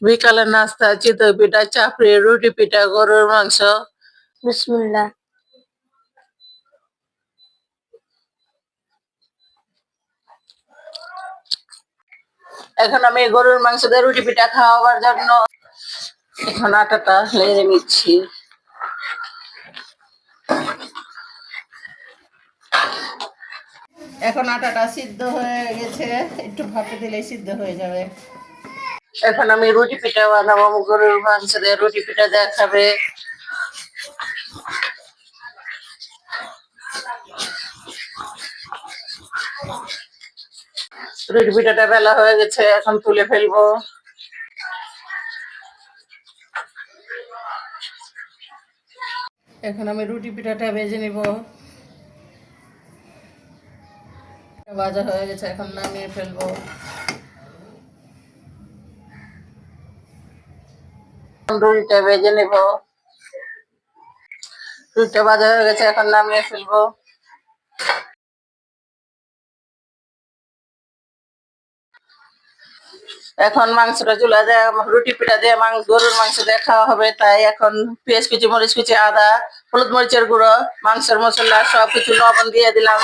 বিকালের নাস্তা চিতই পিঠা, চাপড়ি, রুটি পিঠা, গরুর মাংস। বিসমিল্লাহ। এখন আমি গরুর মাংস দিয়ে রুটি পিঠা খাওয়াবার জন্য এখন আটাটা লেড়ে নিচ্ছি। এখন আটাটা সিদ্ধ হয়ে গেছে, একটু ভাপে দিলেই সিদ্ধ হয়ে যাবে। এখন আমি রুটি পিঠা বানাবো, গরুর মাংস দিয়ে রুটি পিঠা দেখাবে। রুটি পিঠাটা বেলা হয়ে গেছে, এখন তুলে ফেলবো। এখন আমি রুটি পিঠাটা ভেজে নিব। ভাজা হয়ে গেছে, এখন নামিয়ে ফেলবো। রুটিটা ভেজে নিব। রুটিটা ভাজা হয়ে গেছে, এখন নামিয়ে ফেলবো। এখন মাংসটা চুলা দেয়, রুটি পিঠা দিয়ে গরুর মাংস দিয়ে খাওয়া হবে, তাই এখন পেঁয়াজ কুচি, মরিচ কুচি, আদা, হলুদ মরিচের গুঁড়ো, মাংসের মশলা সবকিছু লবণ দিয়ে দিলাম,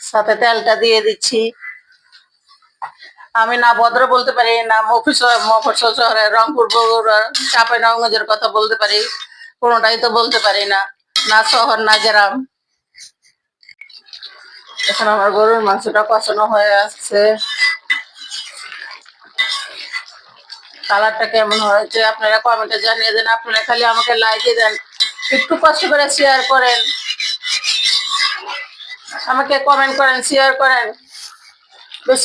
সাথে তেলটা দিয়ে দিচ্ছি। আমি না ভদ্র বলতে পারি, না মফস্বল শহরের রংপুর, বগুড়া, চাঁপাইনবাবগঞ্জের কথা বলতে পারি, কোনোটাই তো বলতে পারি না, না শহর না গ্রাম। এখন আমার গরুর মাংসটা কষানো হয়ে আসছে। কালারটা কেমন হয়েছে আপনারা কমেন্টে জানিয়ে দেন। আপনারা খালি আমাকে লাইক দেন, একটু কষ্ট করে শেয়ার করেন, আমাকে কমেন্ট করেন, শেয়ার করেন, বেশ।